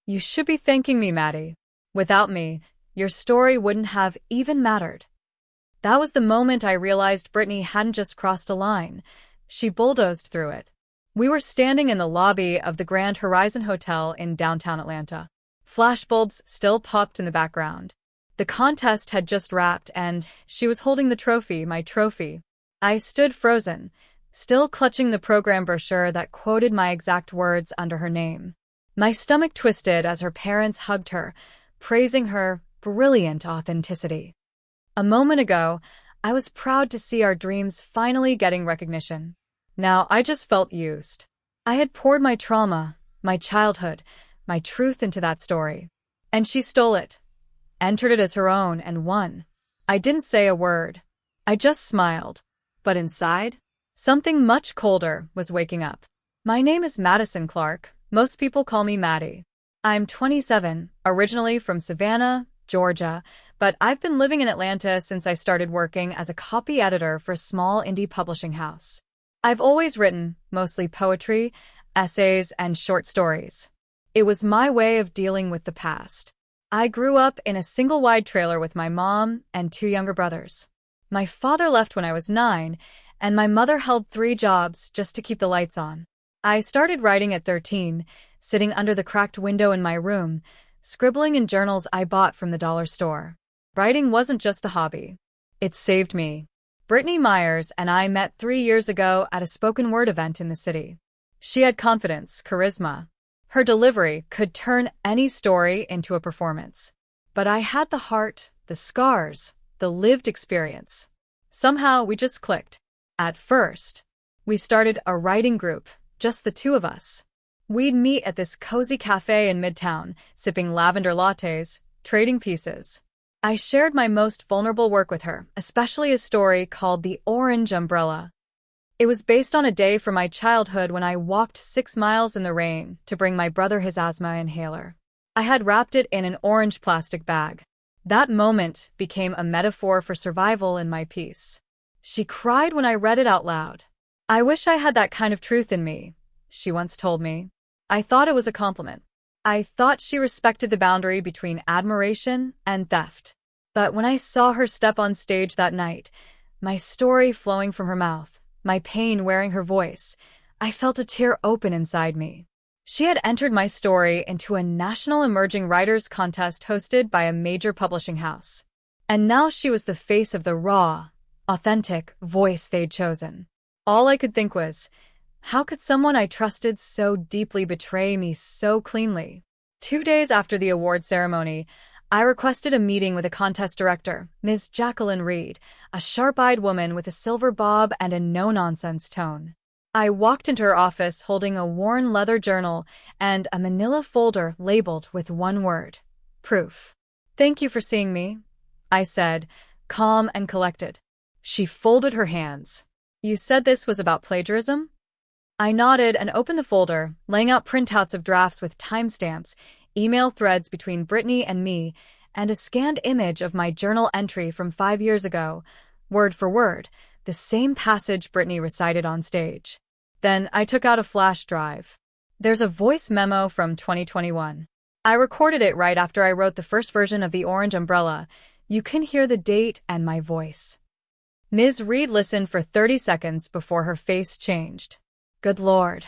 You should be thanking me, Maddie. Without me, your story wouldn't have even mattered. That was the moment I realized Brittany hadn't just crossed a line. She bulldozed through it. We were standing in the lobby of the Grand Horizon Hotel in downtown Atlanta. Flashbulbs still popped in the background. The contest had just wrapped, and she was holding the trophy, my trophy. I stood frozen, still clutching the program brochure that quoted my exact words under her name. My stomach twisted as her parents hugged her, praising her brilliant authenticity. A moment ago, I was proud to see our dreams finally getting recognition. Now I just felt used. I had poured my trauma, my childhood, my truth into that story. And she stole it, entered it as her own, and won. I didn't say a word. I just smiled. But inside, something much colder was waking up. My name is Madison Clark. Most people call me Maddie. I'm 27, originally from Savannah, Georgia, but I've been living in Atlanta since I started working as a copy editor for a small indie publishing house. I've always written, mostly poetry, essays, and short stories. It was my way of dealing with the past. I grew up in a single-wide trailer with my mom and two younger brothers. My father left when I was 9, and my mother held 3 jobs just to keep the lights on. I started writing at 13, sitting under the cracked window in my room, scribbling in journals I bought from the dollar store. Writing wasn't just a hobby. It saved me. Brittany Myers and I met 3 years ago at a spoken word event in the city. She had confidence, charisma. Her delivery could turn any story into a performance. But I had the heart, the scars, the lived experience. Somehow we just clicked. At first, we started a writing group, just the 2 of us. We'd meet at this cozy cafe in Midtown, sipping lavender lattes, trading pieces. I shared my most vulnerable work with her, especially a story called The Orange Umbrella. It was based on a day from my childhood when I walked 6 miles in the rain to bring my brother his asthma inhaler. I had wrapped it in an orange plastic bag. That moment became a metaphor for survival in my piece. She cried when I read it out loud. I wish I had that kind of truth in me, she once told me. I thought it was a compliment. I thought she respected the boundary between admiration and theft. But when I saw her step on stage that night, my story flowing from her mouth, my pain wearing her voice, I felt a tear open inside me. She had entered my story into a national emerging writers contest hosted by a major publishing house. And now she was the face of the raw, authentic voice they'd chosen. All I could think was, how could someone I trusted so deeply betray me so cleanly? 2 days after the award ceremony, I requested a meeting with a contest director, Ms. Jacqueline Reed, a sharp-eyed woman with a silver bob and a no-nonsense tone. I walked into her office holding a worn leather journal and a manila folder labeled with one word: proof. "Thank you for seeing me," I said, calm and collected. She folded her hands. "You said this was about plagiarism?" I nodded and opened the folder, laying out printouts of drafts with timestamps, email threads between Brittany and me, and a scanned image of my journal entry from 5 years ago, word for word, the same passage Brittany recited on stage. Then I took out a flash drive. There's a voice memo from 2021. I recorded it right after I wrote the first version of The Orange Umbrella. You can hear the date and my voice. Ms. Reed listened for 30 seconds before her face changed. Good Lord.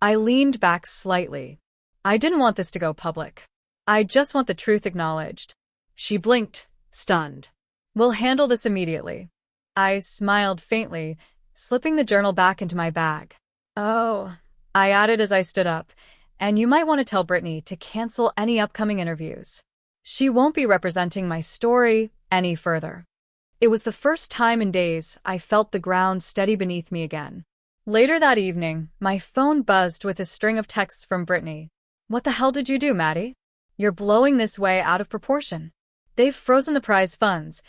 I leaned back slightly. I didn't want this to go public. I just want the truth acknowledged. She blinked, stunned. We'll handle this immediately. I smiled faintly, slipping the journal back into my bag. Oh, I added as I stood up, and you might want to tell Brittany to cancel any upcoming interviews. She won't be representing my story any further. It was the first time in days I felt the ground steady beneath me again. Later that evening, my phone buzzed with a string of texts from Brittany. What the hell did you do, Maddie? You're blowing this way out of proportion. They've frozen the prize funds.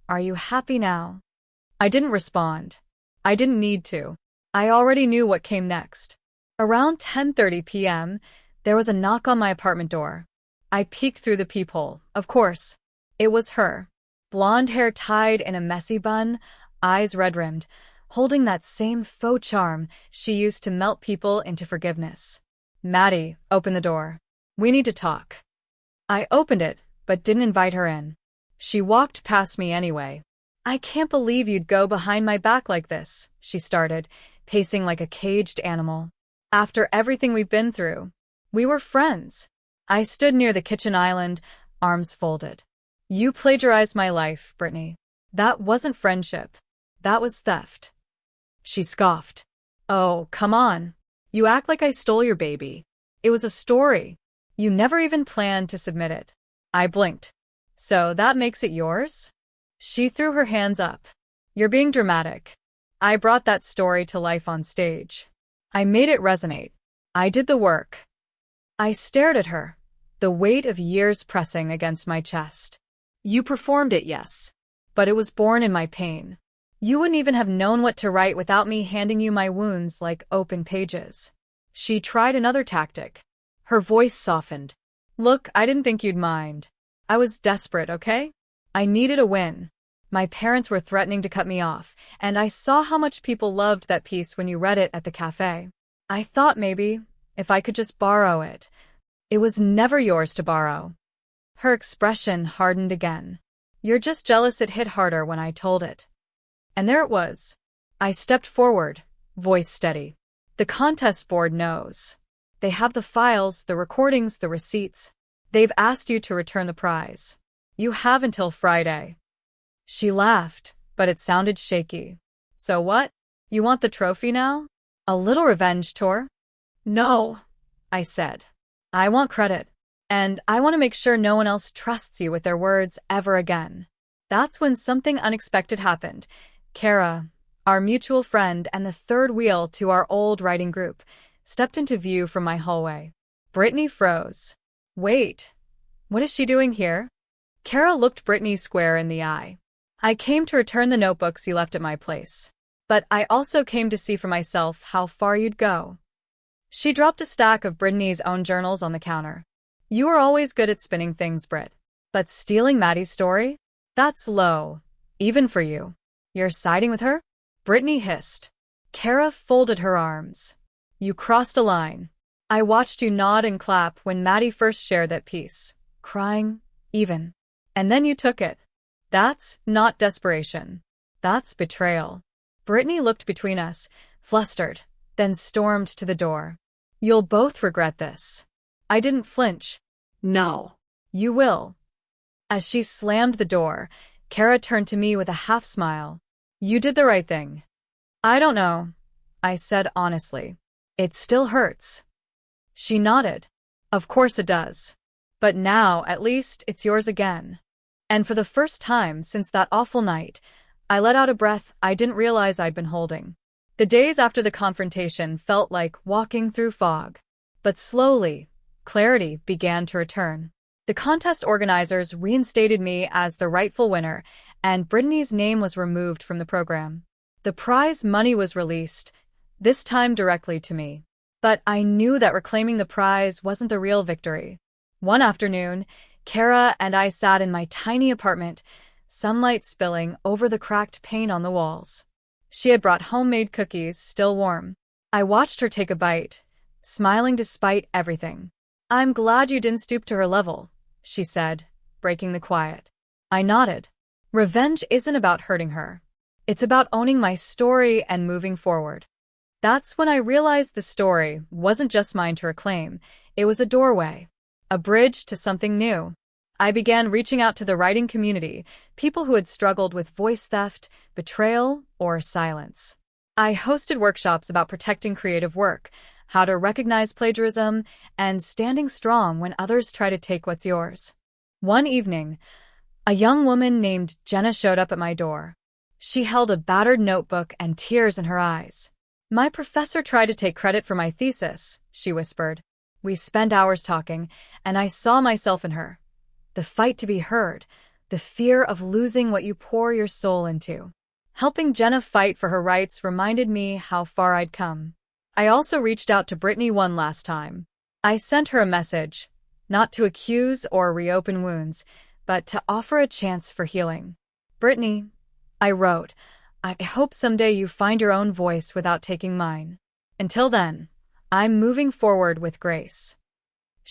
Are you happy now? I didn't respond. I didn't need to. I already knew what came next. Around 10:30 p.m., there was a knock on my apartment door. I peeked through the peephole. Of course, it was her. Blonde hair tied in a messy bun, eyes red-rimmed, holding that same faux charm she used to melt people into forgiveness. Maddie, open the door. We need to talk. I opened it, but didn't invite her in. She walked past me anyway. I can't believe you'd go behind my back like this, she started, pacing like a caged animal. After everything we've been through. We were friends. I stood near the kitchen island, arms folded. You plagiarized my life, Brittany. That wasn't friendship. That was theft. She scoffed. Oh, come on. You act like I stole your baby. It was a story. You never even planned to submit it. I blinked. So that makes it yours? She threw her hands up. You're being dramatic. I brought that story to life on stage. I made it resonate. I did the work. I stared at her, the weight of years pressing against my chest. You performed it, yes. But it was born in my pain. You wouldn't even have known what to write without me handing you my wounds like open pages. She tried another tactic. Her voice softened. Look, I didn't think you'd mind. I was desperate, okay? I needed a win. My parents were threatening to cut me off, and I saw how much people loved that piece when you read it at the cafe. I thought maybe, if I could just borrow it. It was never yours to borrow. Her expression hardened again. You're just jealous it hit harder when I told it. And there it was. I stepped forward, voice steady. The contest board knows. They have the files, the recordings, the receipts. They've asked you to return the prize. You have until Friday. She laughed, but it sounded shaky. So what? You want the trophy now? A little revenge tour? No, I said. I want credit. And I want to make sure no one else trusts you with their words ever again. That's when something unexpected happened. Kara, our mutual friend and the third wheel to our old writing group, stepped into view from my hallway. Brittany froze. Wait, what is she doing here? Kara looked Brittany square in the eye. I came to return the notebooks you left at my place. But I also came to see for myself how far you'd go. She dropped a stack of Brittany's own journals on the counter. You were always good at spinning things, Britt. But stealing Maddie's story? That's low. Even for you. You're siding with her? Brittany hissed. Kara folded her arms. You crossed a line. I watched you nod and clap when Maddie first shared that piece. Crying, even. And then you took it. That's not desperation. That's betrayal. Brittany looked between us, flustered, then stormed to the door. You'll both regret this. I didn't flinch. No. You will. As she slammed the door, Kara turned to me with a half smile. You did the right thing. I don't know, I said honestly. It still hurts. She nodded. Of course it does. But now, at least, it's yours again. And for the first time since that awful night, I let out a breath I didn't realize I'd been holding. The days after the confrontation felt like walking through fog. But slowly, clarity began to return. The contest organizers reinstated me as the rightful winner, and Brittany's name was removed from the program. The prize money was released, this time directly to me. But I knew that reclaiming the prize wasn't the real victory. One afternoon, Kara and I sat in my tiny apartment, sunlight spilling over the cracked paint on the walls. She had brought homemade cookies, still warm. I watched her take a bite, smiling despite everything. I'm glad you didn't stoop to her level, she said, breaking the quiet. I nodded. Revenge isn't about hurting her. It's about owning my story and moving forward. That's when I realized the story wasn't just mine to reclaim. It was a doorway, a bridge to something new. I began reaching out to the writing community, people who had struggled with voice theft, betrayal, or silence. I hosted workshops about protecting creative work, how to recognize plagiarism, and standing strong when others try to take what's yours. One evening, a young woman named Jenna showed up at my door. She held a battered notebook and tears in her eyes. My professor tried to take credit for my thesis, she whispered. We spent hours talking, and I saw myself in her. The fight to be heard, the fear of losing what you pour your soul into. Helping Jenna fight for her rights reminded me how far I'd come. I also reached out to Brittany one last time. I sent her a message, not to accuse or reopen wounds, but to offer a chance for healing. Brittany, I wrote, I hope someday you find your own voice without taking mine. Until then, I'm moving forward with grace.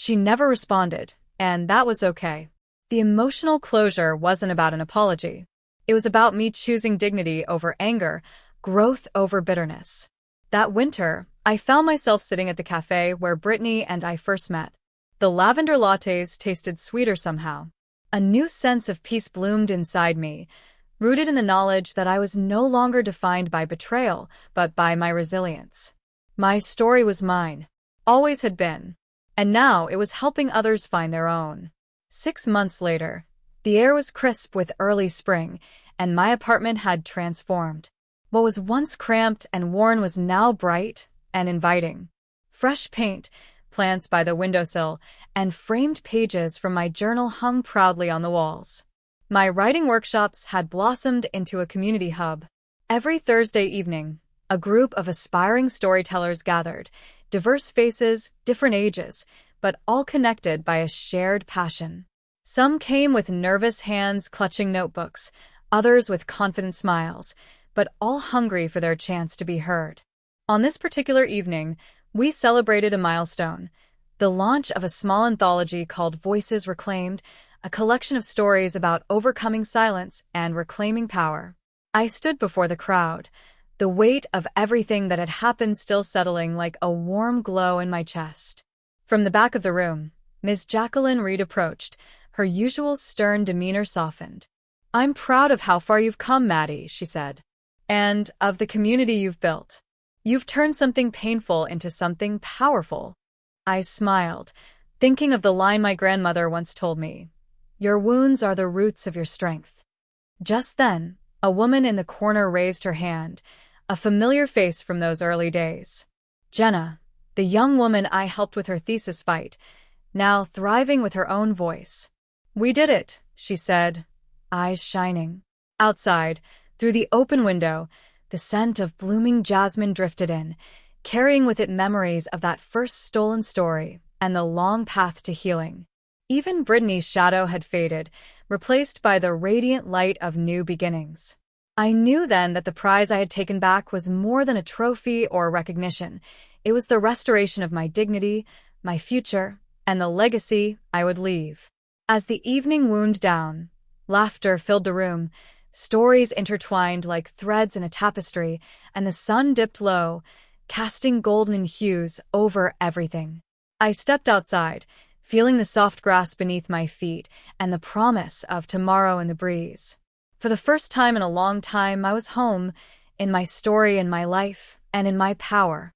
She never responded, and that was okay. The emotional closure wasn't about an apology. It was about me choosing dignity over anger, growth over bitterness. That winter, I found myself sitting at the cafe where Brittany and I first met. The lavender lattes tasted sweeter somehow. A new sense of peace bloomed inside me, rooted in the knowledge that I was no longer defined by betrayal, but by my resilience. My story was mine, always had been, and now it was helping others find their own. 6 months later, the air was crisp with early spring, and my apartment had transformed. What was once cramped and worn was now bright and inviting. Fresh paint, plants by the windowsill, and framed pages from my journal hung proudly on the walls. My writing workshops had blossomed into a community hub. Every Thursday evening, a group of aspiring storytellers gathered, diverse faces, different ages, but all connected by a shared passion. Some came with nervous hands clutching notebooks, others with confident smiles, but all hungry for their chance to be heard. On this particular evening, we celebrated a milestone, the launch of a small anthology called Voices Reclaimed, a collection of stories about overcoming silence and reclaiming power. I stood before the crowd, the weight of everything that had happened still settling like a warm glow in my chest. From the back of the room, Miss Jacqueline Reed approached, her usual stern demeanor softened. "I'm proud of how far you've come, Maddie," she said, "and of the community you've built. You've turned something painful into something powerful." I smiled, thinking of the line my grandmother once told me, "Your wounds are the roots of your strength." Just then, a woman in the corner raised her hand, a familiar face from those early days. Jenna, the young woman I helped with her thesis fight, now thriving with her own voice. "We did it," she said, eyes shining. Outside, through the open window, the scent of blooming jasmine drifted in, carrying with it memories of that first stolen story and the long path to healing. Even Brittany's shadow had faded, replaced by the radiant light of new beginnings. I knew then that the prize I had taken back was more than a trophy or recognition. It was the restoration of my dignity, my future, and the legacy I would leave. As the evening wound down, laughter filled the room, stories intertwined like threads in a tapestry, and the sun dipped low, casting golden hues over everything. I stepped outside, feeling the soft grass beneath my feet and the promise of tomorrow in the breeze. For the first time in a long time, I was home, in my story, in my life, and in my power.